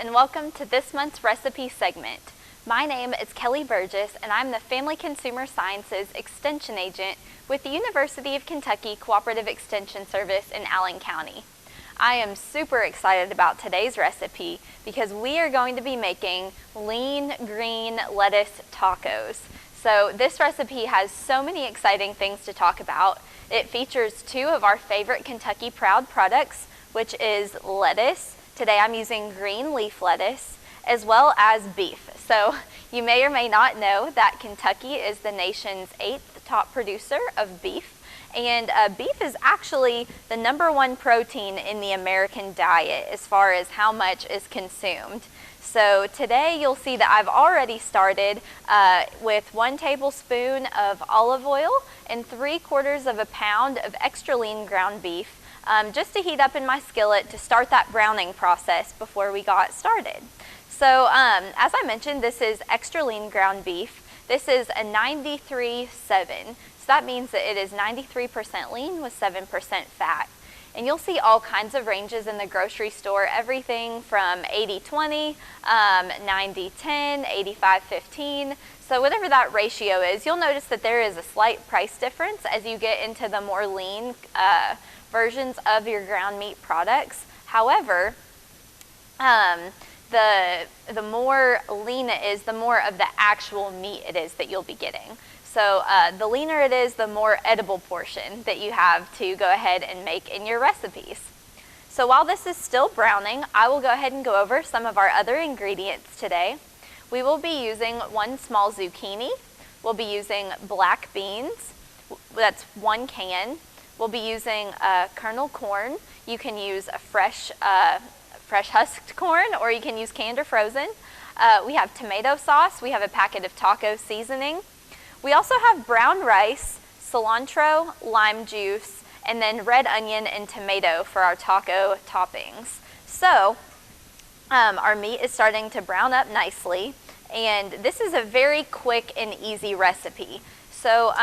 and welcome to this month's recipe segment. My name is Kelly Burgess, and I'm the Family Consumer Sciences Extension Agent with the University of Kentucky Cooperative Extension Service in Allen County. I am super excited about today's recipe because we are going to be making lean green lettuce tacos. So this recipe has so many exciting things to talk about. It features two of our favorite Kentucky Proud products, which is lettuce. Today I'm using green leaf lettuce, as well as beef. So you may or may not know that Kentucky is the nation's 8th top producer of beef. And beef is actually the #1 protein in the American diet as far as how much is consumed. So today you'll see that I've already started with 1 tablespoon of olive oil and 3/4 of a pound of extra lean ground beef, just to heat up in my skillet to start that browning process before we got started. So as I mentioned, this is extra lean ground beef. This is a 93.7, so that means that it is 93% lean with 7% fat. And you'll see all kinds of ranges in the grocery store, everything from 80-20, 90-10, 85-15. So whatever that ratio is, you'll notice that there is a slight price difference as you get into the more lean versions of your ground meat products. However, the more lean it is, the more of the actual meat it is that you'll be getting. So the leaner it is, the more edible portion that you have to go ahead and make in your recipes. So while this is still browning, I will go ahead and go over some of our other ingredients today. We will be using 1 small zucchini. We'll be using black beans. That's 1 can. We'll be using kernel corn. You can use a fresh husked corn, or you can use canned or frozen. We have tomato sauce. We have a packet of taco seasoning. We also have brown rice, cilantro, lime juice, and then red onion and tomato for our taco toppings. So our meat is starting to brown up nicely, and this is a very quick and easy recipe. So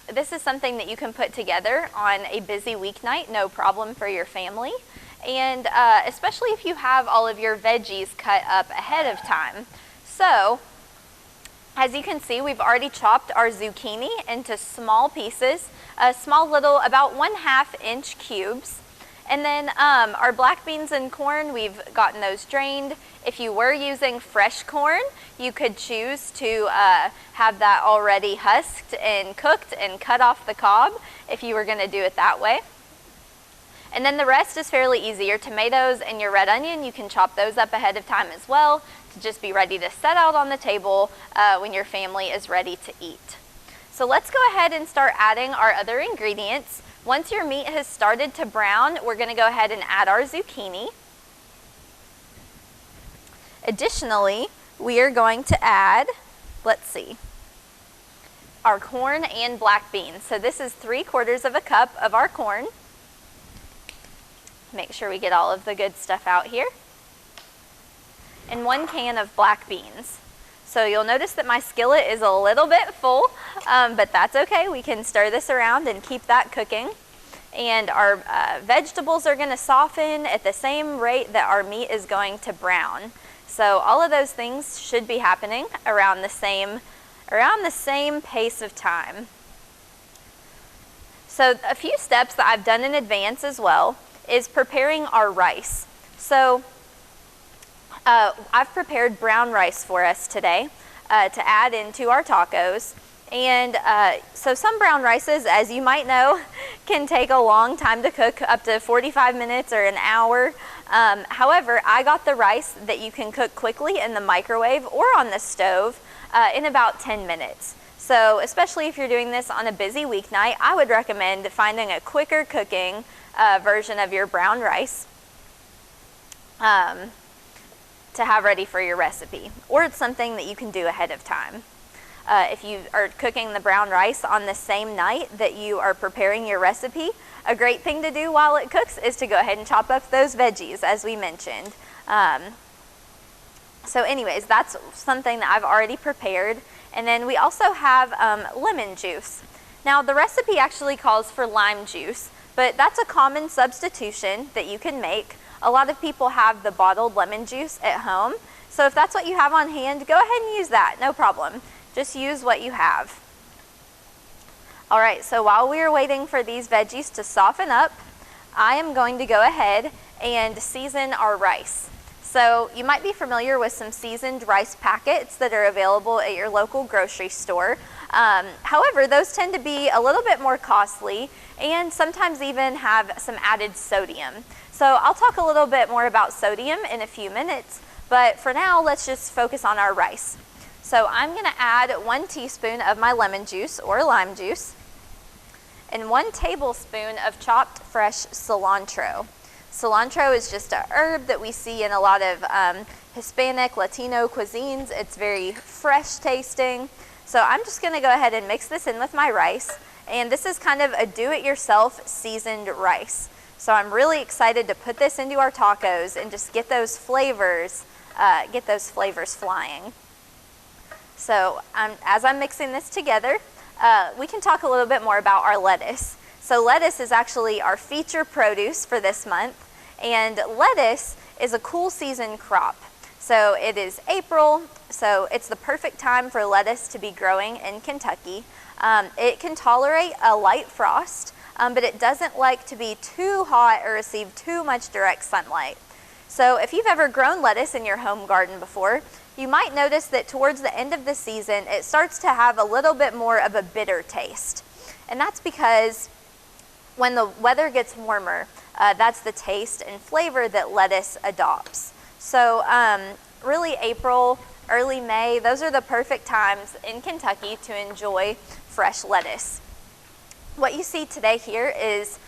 this is something that you can put together on a busy weeknight, no problem for your family. And especially if you have all of your veggies cut up ahead of time. So as you can see, we've already chopped our zucchini into small pieces, small little, about 1/2 inch cubes. And then our black beans and corn, we've gotten those drained. If you were using fresh corn, you could choose to have that already husked and cooked and cut off the cob if you were going to do it that way. And then the rest is fairly easy. Your tomatoes and your red onion, you can chop those up ahead of time as well to just be ready to set out on the table when your family is ready to eat. So let's go ahead and start adding our other ingredients. Once your meat has started to brown, we're going to go ahead and add our zucchini. Additionally, we are going to add, let's see, our corn and black beans. So this is 3/4 of a cup of our corn. Make sure we get all of the good stuff out here. And 1 can of black beans. So you'll notice that my skillet is a little bit full, but that's okay. We can stir this around and keep that cooking. And our vegetables are going to soften at the same rate that our meat is going to brown. So all of those things should be happening around the same pace of time. So a few steps that I've done in advance as well is preparing our rice. So I've prepared brown rice for us today to add into our tacos. And so some brown rices, as you might know, can take a long time to cook, up to 45 minutes or an hour. However, I got the rice that you can cook quickly in the microwave or on the stove in about 10 minutes. So especially if you're doing this on a busy weeknight, I would recommend finding a quicker cooking version of your brown rice to have ready for your recipe, or it's something that you can do ahead of time. If you are cooking the brown rice on the same night that you are preparing your recipe, a great thing to do while it cooks is to go ahead and chop up those veggies, as we mentioned. So anyways, that's something that I've already prepared. And then we also have lemon juice. Now the recipe actually calls for lime juice, but that's a common substitution that you can make. A lot of people have the bottled lemon juice at home. So if that's what you have on hand, go ahead and use that, no problem. Just use what you have. All right, so while we are waiting for these veggies to soften up, I am going to go ahead and season our rice. So you might be familiar with some seasoned rice packets that are available at your local grocery store. However, those tend to be a little bit more costly and sometimes even have some added sodium. So I'll talk a little bit more about sodium in a few minutes, but for now, let's just focus on our rice. So I'm gonna add 1 teaspoon of my lemon juice or lime juice and 1 tablespoon of chopped fresh cilantro. Cilantro is just a herb that we see in a lot of Hispanic, Latino cuisines. It's very fresh tasting. So I'm just gonna go ahead and mix this in with my rice. And this is kind of a do-it-yourself seasoned rice. So I'm really excited to put this into our tacos and just get those flavors flying. So as I'm mixing this together, we can talk a little bit more about our lettuce. So lettuce is actually our feature produce for this month, and lettuce is a cool season crop. So it is April, so it's the perfect time for lettuce to be growing in Kentucky. It can tolerate a light frost, but it doesn't like to be too hot or receive too much direct sunlight. So if you've ever grown lettuce in your home garden before, you might notice that towards the end of the season, it starts to have a little bit more of a bitter taste. And that's because when the weather gets warmer, that's the taste and flavor that lettuce adopts. So really April, early May, those are the perfect times in Kentucky to enjoy fresh lettuce. What you see today here is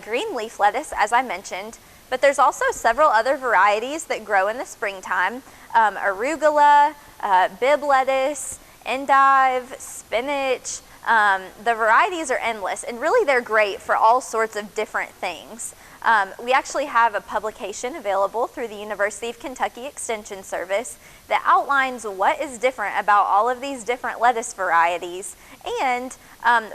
green leaf lettuce, as I mentioned, but there's also several other varieties that grow in the springtime. Arugula, Bibb lettuce, endive, spinach. The varieties are endless, and really they're great for all sorts of different things. We actually have a publication available through the University of Kentucky Extension Service that outlines what is different about all of these different lettuce varieties and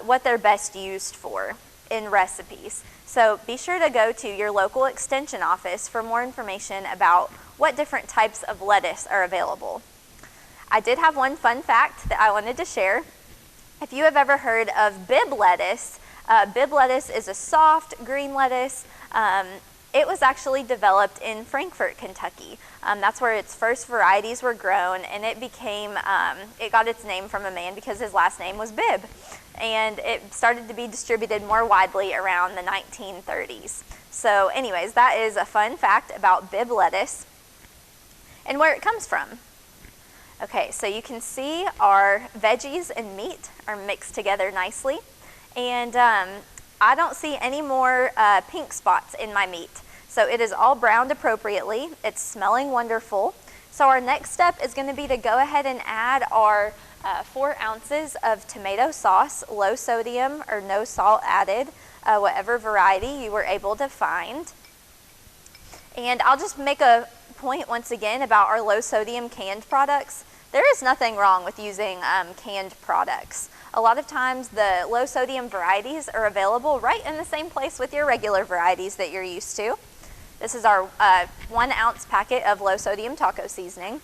what they're best used for in recipes. So be sure to go to your local extension office for more information about what different types of lettuce are available. I did have one fun fact that I wanted to share. If you have ever heard of Bibb lettuce is a soft green lettuce. It was actually developed in Frankfort, Kentucky. That's where its first varieties were grown, and it got its name from a man because his last name was Bibb. And it started to be distributed more widely around the 1930s. So anyways, that is a fun fact about Bibb lettuce and where it comes from. Okay, so you can see our veggies and meat are mixed together nicely. And I don't see any more pink spots in my meat. So it is all browned appropriately. It's smelling wonderful. So our next step is going to be to go ahead and add our 4 ounces of tomato sauce, low sodium or no salt added, whatever variety you were able to find. And I'll just make a point once again about our low sodium canned products. There is nothing wrong with using canned products. A lot of times the low sodium varieties are available right in the same place with your regular varieties that you're used to. This is our 1 ounce packet of low sodium taco seasoning.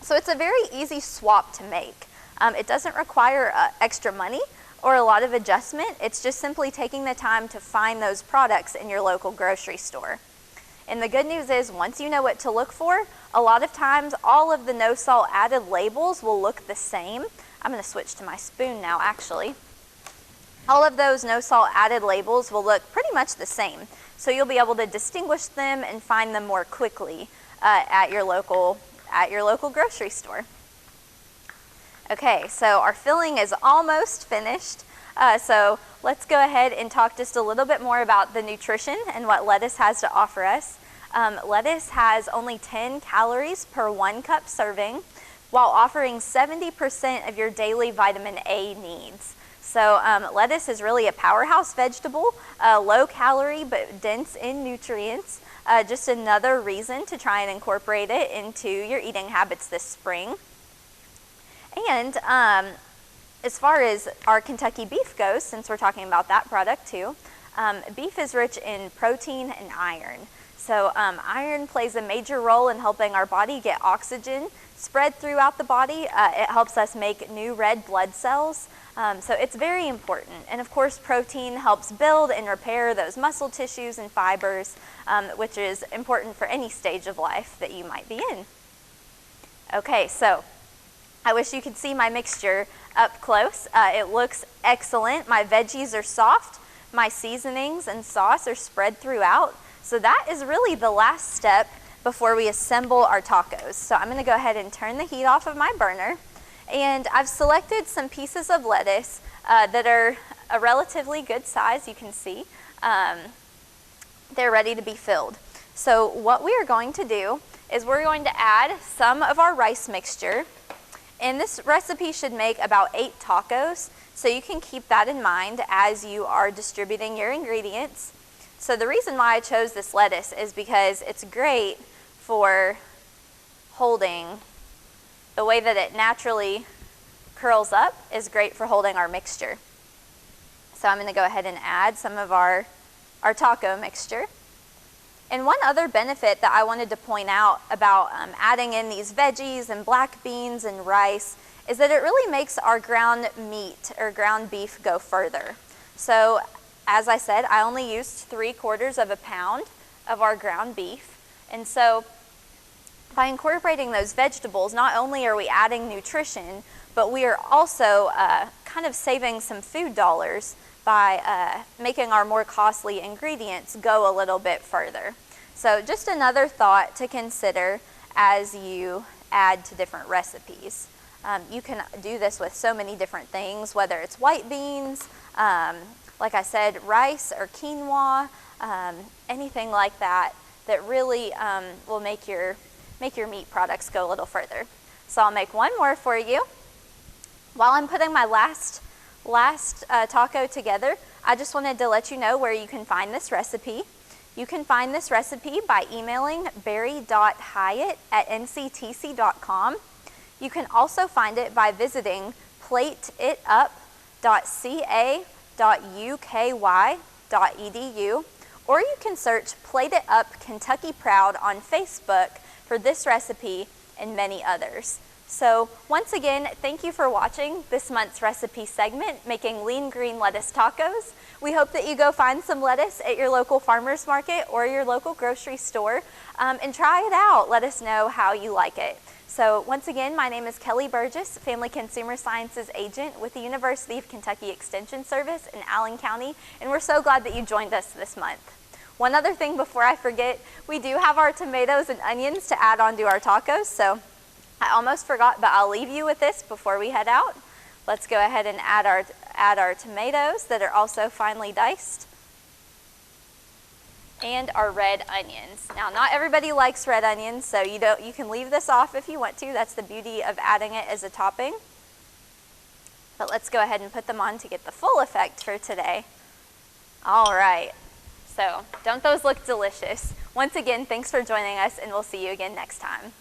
So it's a very easy swap to make. It doesn't require extra money or a lot of adjustment. It's just simply taking the time to find those products in your local grocery store. And the good news is, once you know what to look for, a lot of times all of the no salt added labels will look the same. I'm going to switch to my spoon now, actually. All of those no salt added labels will look pretty much the same. So you'll be able to distinguish them and find them more quickly at your local grocery store. Okay, so our filling is almost finished. So let's go ahead and talk just a little bit more about the nutrition and what lettuce has to offer us. Lettuce has only 10 calories per 1 cup serving, while offering 70% of your daily vitamin A needs. So lettuce is really a powerhouse vegetable, low calorie but dense in nutrients. Just another reason to try and incorporate it into your eating habits this spring. And as far as our Kentucky beef goes, since we're talking about that product too, beef is rich in protein and iron. So iron plays a major role in helping our body get oxygen spread throughout the body. It helps us make new red blood cells. So it's very important. And of course, protein helps build and repair those muscle tissues and fibers, which is important for any stage of life that you might be in. Okay, so I wish you could see my mixture up close. It looks excellent. My veggies are soft. My seasonings and sauce are spread throughout. So that is really the last step before we assemble our tacos. So I'm gonna go ahead and turn the heat off of my burner. And I've selected some pieces of lettuce that are a relatively good size, you can see. They're ready to be filled. So what we are going to do is we're going to add some of our rice mixture. And this recipe should make about 8 tacos, so you can keep that in mind as you are distributing your ingredients. So the reason why I chose this lettuce is because it's great for holding. The way that it naturally curls up is great for holding our mixture. So I'm going to go ahead and add some of our taco mixture. And one other benefit that I wanted to point out about adding in these veggies and black beans and rice is that it really makes our ground meat or ground beef go further. So as I said, I only used 3/4 of a pound of our ground beef. And so by incorporating those vegetables, not only are we adding nutrition, but we are also kind of saving some food dollars by making our more costly ingredients go a little bit further. So just another thought to consider as you add to different recipes. You can do this with so many different things, whether it's white beans, like I said, rice or quinoa, anything like that, that really will make your meat products go a little further. So I'll make one more for you. While I'm putting my last taco together, I just wanted to let you know where you can find this recipe. You can find this recipe by emailing barry.hyatt@nctc.com. You can also find it by visiting plateitup.ca.uky.edu, or you can search Plate It Up Kentucky Proud on Facebook for this recipe and many others. So once again, thank you for watching this month's recipe segment, making lean green lettuce tacos. We hope that you go find some lettuce at your local farmer's market or your local grocery store and try it out. Let us know how you like it. So once again, my name is Kelly Burgess, Family Consumer Sciences Agent with the University of Kentucky Extension Service in Allen County, and we're so glad that you joined us this month. One other thing before I forget, we do have our tomatoes and onions to add onto our tacos, so I almost forgot, but I'll leave you with this before we head out. Let's go ahead and add our tomatoes that are also finely diced, and our red onions. Now, not everybody likes red onions, so you can leave this off if you want to. That's the beauty of adding it as a topping. But let's go ahead and put them on to get the full effect for today. All right, so don't those look delicious? Once again, thanks for joining us, and we'll see you again next time.